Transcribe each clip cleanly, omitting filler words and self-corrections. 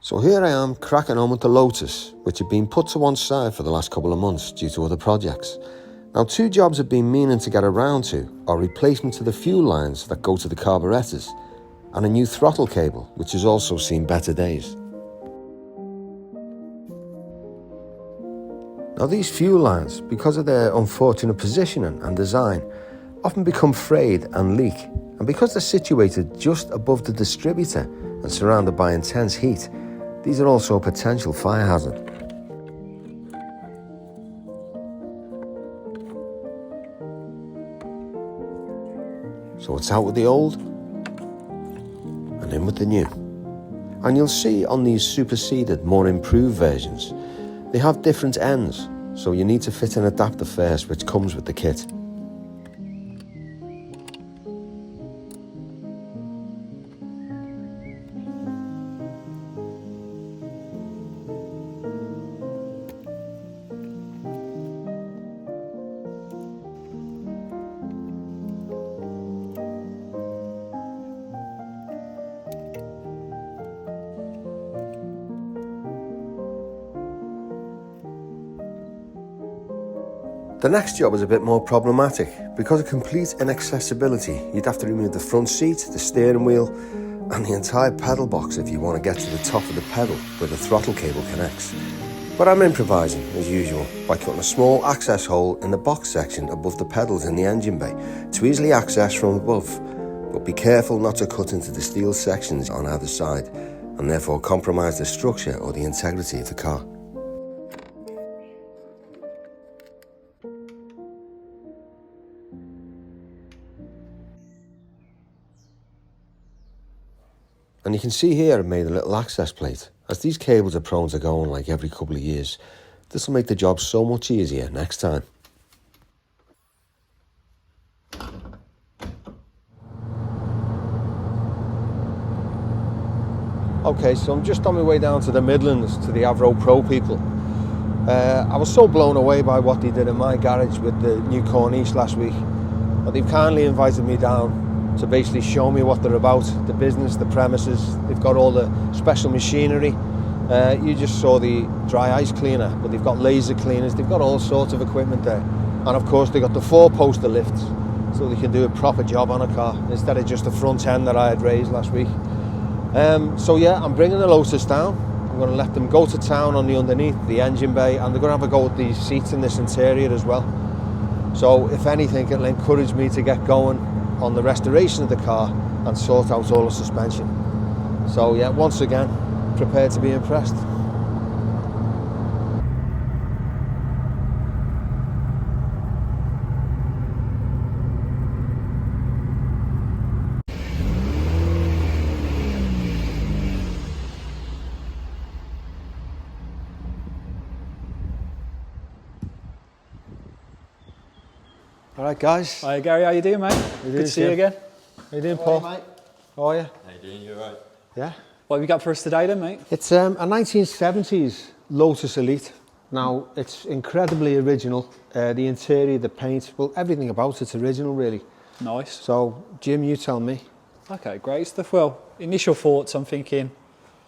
So here I am cracking on with the Lotus, which had been put to one side for the last couple of months due to other projects. Now, two jobs I've been meaning to get around to are replacement to the fuel lines that go to the carburetors and a new throttle cable, which has also seen better days. Now, these fuel lines, because of their unfortunate positioning and design, often become frayed and leak, and because they're situated just above the distributor and surrounded by intense heat, these are also a potential fire hazard. So it's out with the old and in with the new. And you'll see on these superseded, more improved versions, they have different ends, so you need to fit an adapter first, which comes with the kit. The next job is a bit more problematic. Because of complete inaccessibility, you'd have to remove the front seat, the steering wheel, and the entire pedal box if you want to get to the top of the pedal where the throttle cable connects. But I'm improvising, as usual, by cutting a small access hole in the box section above the pedals in the engine bay to easily access from above. But be careful not to cut into the steel sections on either side, and therefore compromise the structure or the integrity of the car. And you can see here I've made a little access plate. As these cables are prone to going like every couple of years, this will make the job so much easier next time. Okay, so I'm just on my way down to the Midlands to the Avro Pro people. I was so blown away by what they did in my garage with the new corniche last week, but they've kindly invited me down to basically show me what they're about, the business, the premises. They've got all the special machinery. You just saw the dry ice cleaner, but they've got laser cleaners, they've got all sorts of equipment there. And of course they've got the 4-poster lifts, so they can do a proper job on a car, instead of just the front end that I had raised last week. So yeah, I'm bringing the Lotus down. I'm going to let them go to town on the underneath, the engine bay, and they're going to have a go at these seats in this interior as well. So if anything, it'll encourage me to get going on the restoration of the car and sort out all the suspension. So yeah, once again, prepared to be impressed. All right, guys. Hi, Gary. How you doing, mate? Good to see you again. How you doing, Paul? How are you, mate? How are you? How you doing? You all right? Yeah. What have you got for us today, then, mate? It's a 1970s Lotus Elite. Now, it's incredibly original. The interior, the paint, well, everything about it's original, really. Nice. So, Jim, you tell me. Okay, great stuff. Well, initial thoughts, I'm thinking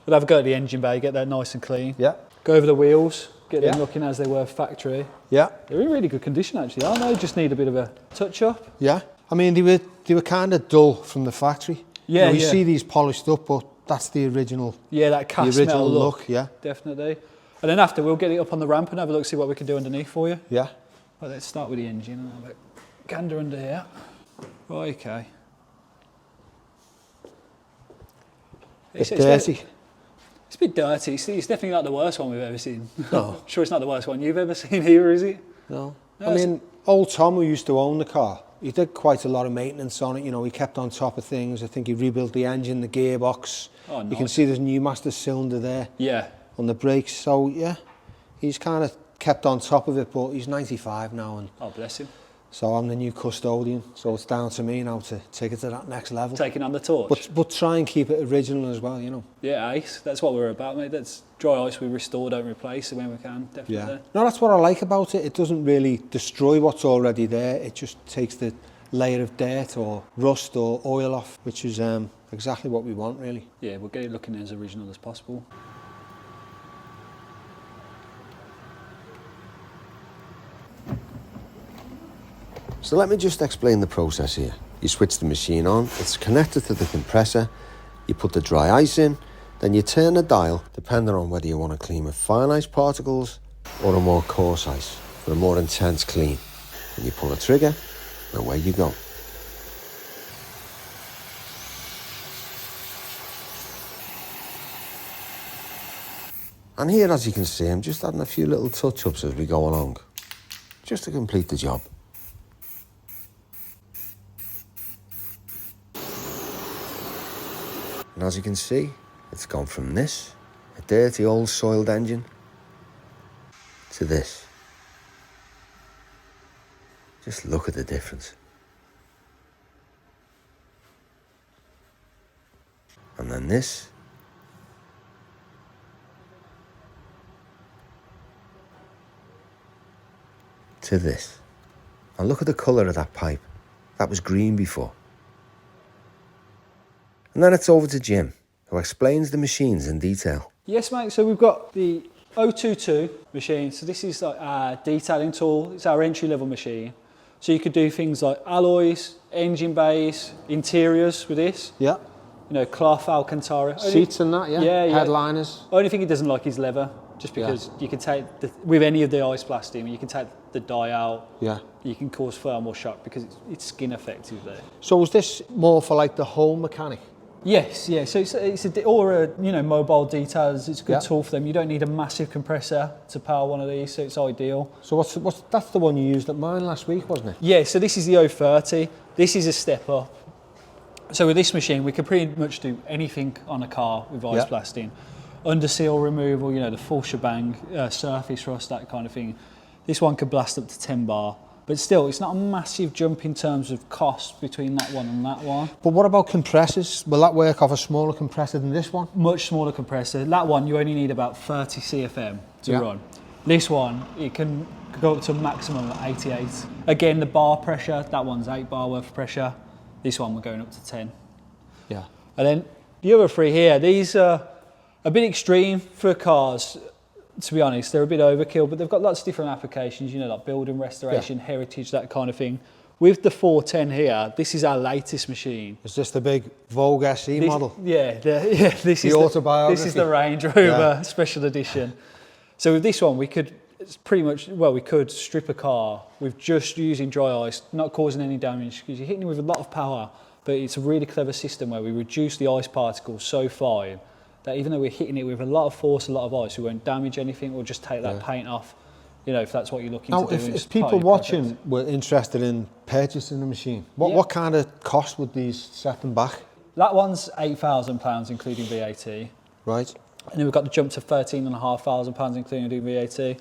we'll have a go at the engine bay, get that nice and clean. Yeah. Go over the wheels, get them looking as they were factory. Yeah. They're in really good condition, actually, aren't they? Just need a bit of a touch-up. Yeah. I mean, they were kind of dull from the factory. Yeah, you see these polished up, but that's the original. Yeah, that cast the original metal look. Yeah. Definitely. And then after, we'll get it up on the ramp and have a look, see what we can do underneath for you. Yeah. Well, let's start with the engine and have a gander under here. Right, okay. It's dirty. It's a bit dirty. It's definitely not the worst one we've ever seen. No. Sure it's not the worst one you've ever seen here, is it? No. No, I mean, old Tom, who used to own the car, he did quite a lot of maintenance on it. You know, he kept on top of things. I think he rebuilt the engine, the gearbox. Oh, nice. You can see there's a new master cylinder there. Yeah. On the brakes. So, yeah, he's kind of kept on top of it, but he's 95 now. And Oh, bless him. so I'm the new custodian. So it's down to me now to take it to that next level. Taking on the torch. But try and keep it original as well, you know. Yeah, ice. That's what we're about, mate. That's dry ice we restore, don't replace when we can, definitely. Yeah. No, that's what I like about it. It doesn't really destroy what's already there. It just takes the layer of dirt or rust or oil off, which is exactly what we want, really. Yeah, we'll get it looking as original as possible. So let me just explain the process here. You switch the machine on, it's connected to the compressor, you put the dry ice in, then you turn the dial depending on whether you want to clean with fine ice particles or a more coarse ice for a more intense clean. And you pull the trigger and away you go. And here, as you can see, I'm just adding a few little touch-ups as we go along, just to complete the job. And as you can see, it's gone from this, a dirty old soiled engine, to this. Just look at the difference. And then this. To this. And look at the colour of that pipe. That was green before. And then it's over to Jim, who explains the machines in detail. Yes, mate. So we've got the 022 machine. So this is like our detailing tool. It's our entry-level machine. So you could do things like alloys, engine bays, interiors with this. Yeah. You know, cloth, Alcantara. Seats and that, yeah? Yeah. Headliners. Only thing he doesn't like is leather. Just because you can take, with any of the ice blasting, you can take the die out. Yeah. You can cause thermal shock because it's skin effective there. So was this more for like the home mechanic? Yes, yeah. So or a mobile detailers. It's a good tool for them. You don't need a massive compressor to power one of these, so it's ideal. So that's the one you used at mine last week, wasn't it? Yeah. So this is the 030. This is a step up. So with this machine, we can pretty much do anything on a car with ice blasting. Under seal removal, the full shebang, surface rust, that kind of thing. This one could blast up to 10 bar. But still, it's not a massive jump in terms of cost between that one and that one. But what about compressors? Will that work off a smaller compressor than this one? Much smaller compressor. That one, you only need about 30 CFM to run. This one, it can go up to a maximum of 88. Again, the bar pressure, that one's 8 bar worth of pressure. This one, we're going up to 10. Yeah. And then the other three here, these are a bit extreme for cars. To be honest, they're a bit overkill, but they've got lots of different applications, like building restoration, heritage, that kind of thing. With the 410 here, this is our latest machine. Is this the big Vogue SE model? Yeah, this is autobiography. This is the Range Rover Special Edition. So with this one, we could we could strip a car with just using dry ice, not causing any damage, because you're hitting it with a lot of power, but it's a really clever system where we reduce the ice particles so fine that even though we're hitting it with a lot of force, a lot of ice, we won't damage anything. We'll just take that paint off, if that's what you're looking to do. Now, if people watching were interested in purchasing the machine, what kind of cost would these set them back? That one's £8,000, including VAT. Right. And then we've got the jump to £13,500, including VAT,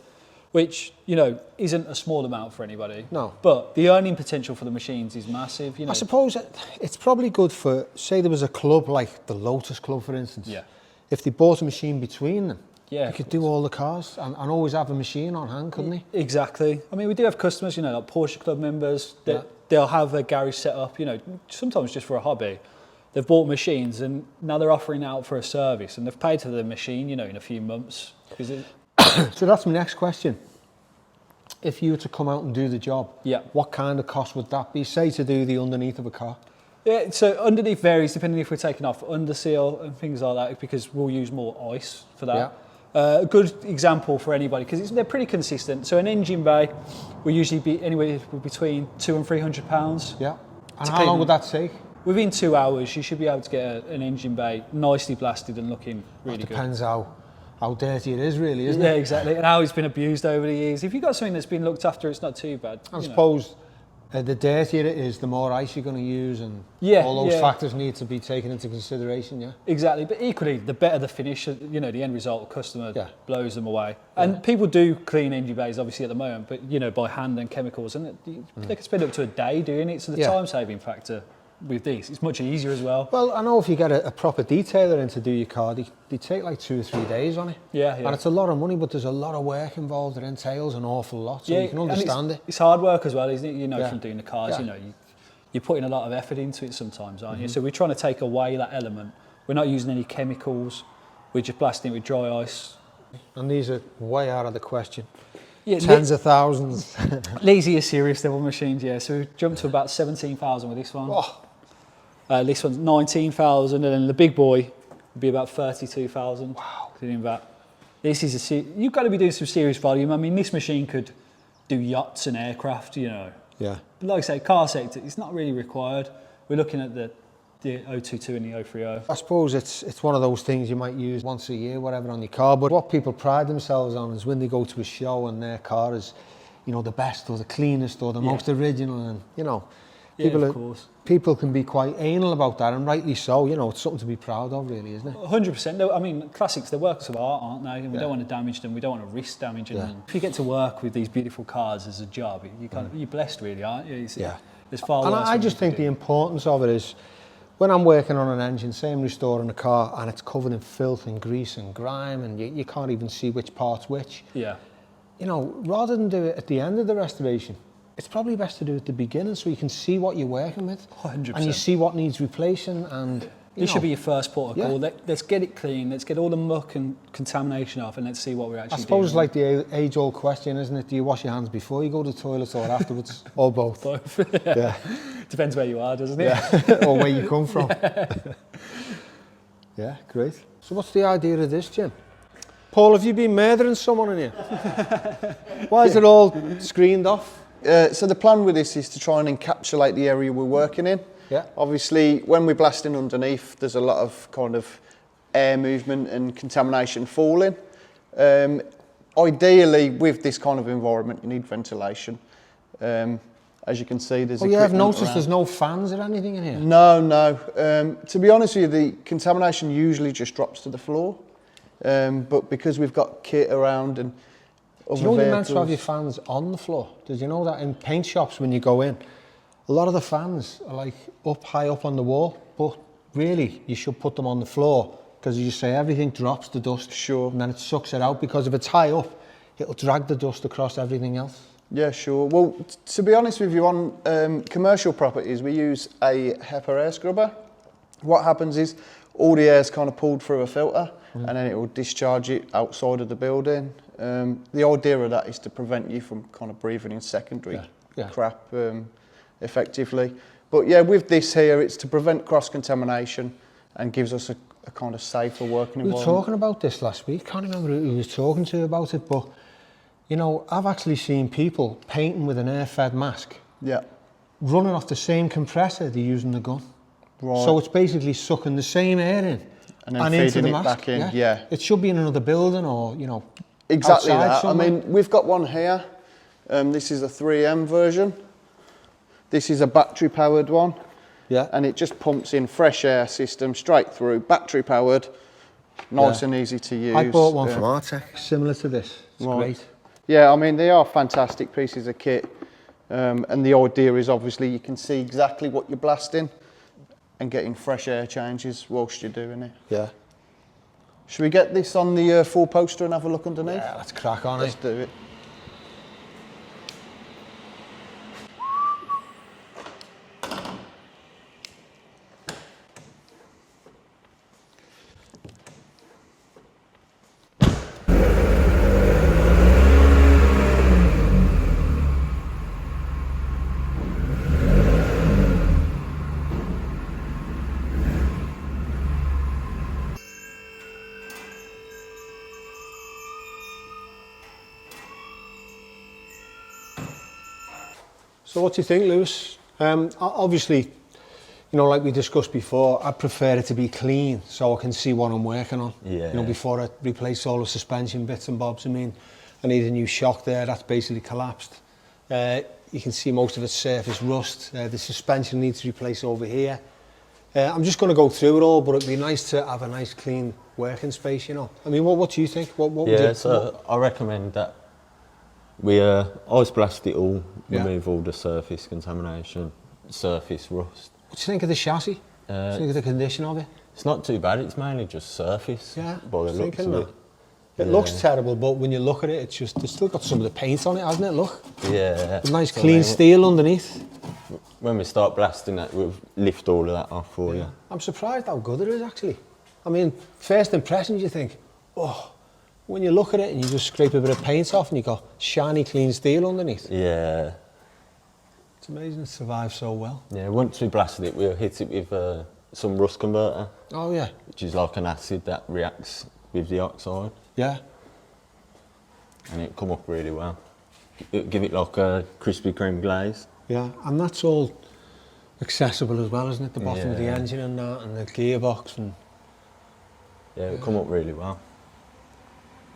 which, isn't a small amount for anybody. No. But the earning potential for the machines is massive. I suppose it's probably good for, say there was a club like the Lotus Club, for instance. Yeah. If they bought a machine between them, you could do all the cars and always have a machine on hand, couldn't they? Exactly. I mean, we do have customers, like Porsche Club members, they'll have a garage set up, sometimes just for a hobby. They've bought machines and now they're offering out for a service and they've paid for the machine, in a few months. So that's my next question. If you were to come out and do the job, what kind of cost would that be, say, to do the underneath of a car? Yeah, so underneath varies depending if we're taking off under seal and things like that, because we'll use more ice for that. A good example for anybody, because they're pretty consistent. So an engine bay will usually be anywhere between £200 and £300. Yeah. And how long would that take? Within 2 hours, you should be able to get an engine bay nicely blasted and looking really good. Depends how dirty it is, really, isn't it? Yeah, exactly. And how it's been abused over the years. If you've got something that's been looked after, it's not too bad. I suppose the dirtier it is, the more ice you're going to use, and all those factors need to be taken into consideration, yeah? Exactly, but equally, the better the finish, the end result, the customer blows them away. And people do clean engine bays, obviously, at the moment, but, by hand and chemicals, and they can spend up to a day doing it, so the time-saving factor with these, it's much easier as well. Well, I know if you get a proper detailer in to do your car, they take like 2 or 3 days on it. Yeah. And it's a lot of money, but there's a lot of work involved. It entails an awful lot, so you can understand it. It's hard work as well, isn't it? From doing the cars, you're putting a lot of effort into it sometimes, aren't you? So we're trying to take away that element. We're not using any chemicals. We're just blasting it with dry ice. And these are way out of the question. Yeah, tens of thousands. These are your serious level machines, yeah. So we've jumped to about 17,000 with this one. Oh, This one's 19,000, and then the big boy would be about 32,000. Wow. Doing that. This is you've got to be doing some serious volume. I mean, this machine could do yachts and aircraft, you know. yeah. But like I say, car sector, it's not really required. We're looking at the 022 and the 030. I suppose it's one of those things you might use once a year, whatever, on your car. But what people pride themselves on is when they go to a show and their car is, you know, the best or the cleanest or the most original, and you know, people can be quite anal about that, and rightly so. You know, it's something to be proud of, really, isn't it? 100%. I mean, classics, they're works of art, aren't they? And we don't want to damage them. We don't want to risk damaging them. If you get to work with these beautiful cars as a job, you're blessed, really, aren't you? There's far And worse I just think the importance of it is, when I'm working on an engine, say I'm restoring a car and it's covered in filth and grease and grime and you can't even see which part's which. Yeah. You know, rather than do it at the end of the restoration, it's probably best to do it at the beginning so you can see what you're working with. 100%. And you see what needs replacing, and this should be your first port of call. Let's get it clean, let's get all the muck and contamination off, and let's see what we're actually doing. I suppose it's like the age-old question, isn't it? Do you wash your hands before you go to the toilet or afterwards? Or both? Both. Yeah. Depends where you are, doesn't it? Yeah. Or where you come from. Yeah, great. So what's the idea of this, Jim? Paul, have you been murdering someone in here? Why is it all screened off? So the plan with this is to try and encapsulate the area we're working in. Yeah. Obviously, when we're blasting underneath, there's a lot of kind of air movement and contamination falling. Ideally, with this kind of environment, you need ventilation. As you can see, there's I've noticed around. There's no fans or anything in here. No. To be honest with you, the contamination usually just drops to the floor. But because we've got kit around and other Do you know you're meant vehicles, to have your fans on the floor? Did you know that in paint shops when you go in, a lot of the fans are like high up on the wall, but really you should put them on the floor, because as you say, everything drops the dust. Sure. And then it sucks it out, because if it's high up, it'll drag the dust across everything else. Yeah, sure. Well, to be honest with you, on commercial properties, we use a HEPA air scrubber. What happens is all the air's kind of pulled through a filter, and then it will discharge it outside of the building. The idea of that is to prevent you from kind of breathing in secondary crap effectively. But yeah, with this here, it's to prevent cross-contamination and gives us a kind of safer working environment. We were talking about this last week. Can't remember who we was talking to about it, but you know, I've actually seen people painting with an air-fed mask. Yeah. Running off the same compressor they're using the gun. Right. So it's basically sucking the same air in and then into feeding the it mask. back in. Yeah. It should be in another building, or you know, exactly outside that. somewhere. I mean, we've got one here. This is a 3M version. This is a battery powered one. Yeah. And it just pumps in fresh air system straight through, battery powered, nice and easy to use. I bought one from Artec, similar to this. It's great. Yeah, I mean, they are fantastic pieces of kit. And the idea is obviously you can see exactly what you're blasting and getting fresh air changes whilst you're doing it. Yeah. Should we get this on the full poster and have a look underneath? Yeah, let's crack on. Let's do it. So what do you think, Lewis? Obviously, you know, like we discussed before, I prefer it to be clean so I can see what I'm working on. Yeah. You know, before I replace all the suspension bits and bobs. I mean, I need a new shock there, that's basically collapsed. You can see most of its surface rust. The suspension needs to replace over here. I'm just going to go through it all, but it'd be nice to have a nice clean working space, you know. I mean, what do you think? What would you, so I recommend that we ice blast it all, remove all the surface contamination, surface rust. What do you think of the chassis? What do you think of the condition of it? It's not too bad, it's mainly just surface. Yeah, by the looks of it. It looks terrible, but when you look at it, it's just, it's still got some of the paint on it, hasn't it? Look. Yeah. It's nice clean steel underneath. When we start blasting that, we'll lift all of that off for you. I'm surprised how good it is, actually. I mean, first impressions, you think, oh, when you look at it and you just scrape a bit of paint off and you got shiny, clean steel underneath. Yeah. It's amazing it survived so well. Yeah, once we blasted it, we hit it with some rust converter. Oh yeah. Which is like an acid that reacts with the oxide. Yeah. And it come up really well. It'll give it like a crispy cream glaze. Yeah, and that's all accessible as well, isn't it? The bottom of the Yeah. engine and that, and the gearbox. And Yeah, it'll come up really well.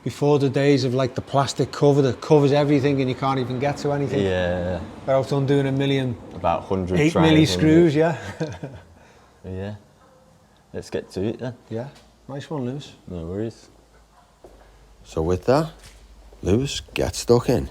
before the days of like the plastic cover that covers everything and you can't even get to anything. Yeah. Without undoing a million, About 100 8 trays milli on screws, yeah. it. Yeah. Let's get to it then. Yeah, nice one, Lewis. No worries. So with that, Lewis, get stuck in.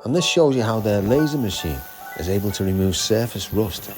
And this shows you how their laser machine is able to remove surface rust.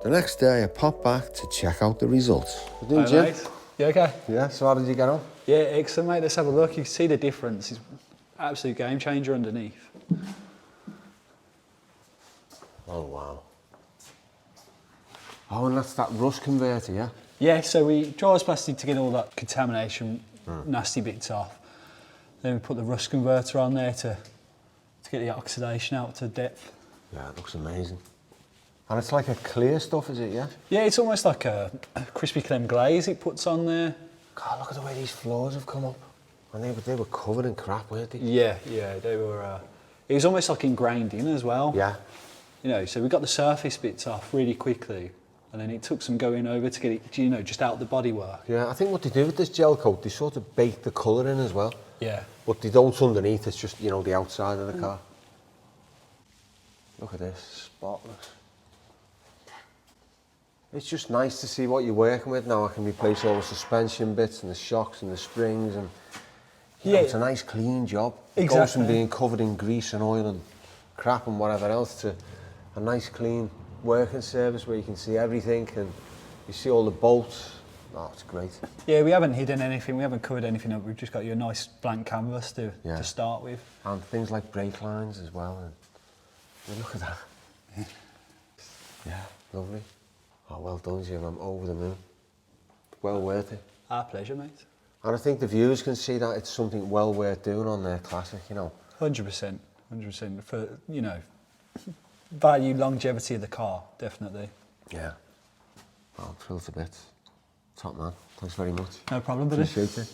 The next day I popped back to check out the results. What do you doing, Jim? Mate. You okay? Yeah, so how did you get on? Yeah, excellent, mate. Let's have a look. You can see the difference. It's absolute game changer underneath. Oh, wow. Oh, and that's that rust converter, yeah? Yeah, so we dry blasted to get all that contamination, nasty bits off. Then we put the rust converter on there to get the oxidation out to depth. Yeah, it looks amazing. And it's like a clear stuff, is it, yeah? Yeah, it's almost like a crispy creme glaze it puts on there. God, look at the way these floors have come up. And they were covered in crap, weren't they? Yeah, they were. It was almost like ingrained in as well. Yeah. You know, so we got the surface bits off really quickly, and then it took some going over to get it, you know, just out the bodywork. Yeah, I think what they do with this gel coat, they sort of bake the colour in as well. Yeah. But they don't underneath, it's just, you know, the outside of the car. Look at this, spotless. It's just nice to see what you're working with now. I can replace all the suspension bits and the shocks and the springs, and you know, it's a nice clean job. It goes from being covered in grease and oil and crap and whatever else to a nice clean working surface where you can see everything and you see all the bolts. Oh, it's great. Yeah, we haven't hidden anything, we haven't covered anything up. We've just got you a nice blank canvas to start with. And things like brake lines as well. And yeah, look at that. Yeah, lovely. Oh, well done, Jim. I'm over the moon. Well worth it. Our pleasure, mate. And I think the viewers can see that it's something well worth doing on their Classic, you know. 100%, 100% for, you know, value, longevity of the car, definitely. Yeah. Well, I'm thrilled to bits. Top man. Thanks very much. No problem, buddy. Appreciate it.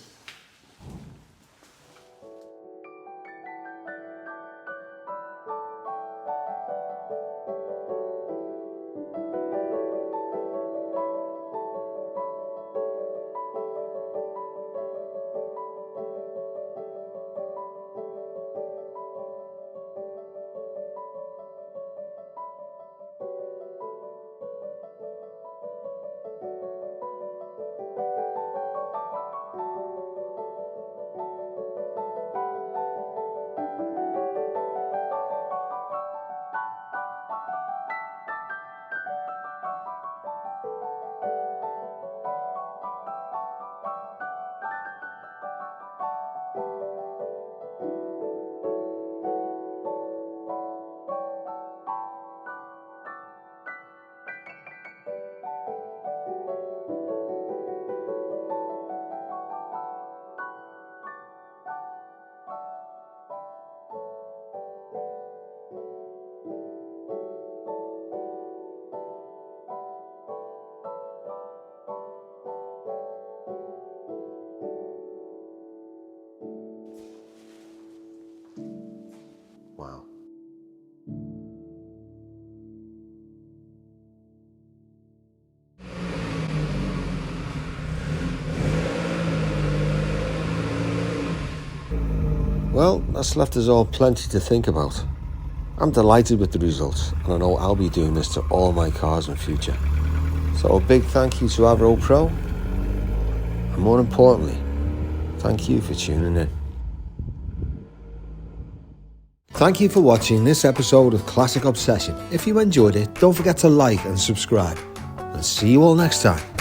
Well, that's left us all plenty to think about. I'm delighted with the results, and I know I'll be doing this to all my cars in future. So a big thank you to Avro Pro, and more importantly, thank you for tuning in. Thank you for watching this episode of Classic Obsession. If you enjoyed it, don't forget to like and subscribe. And see you all next time.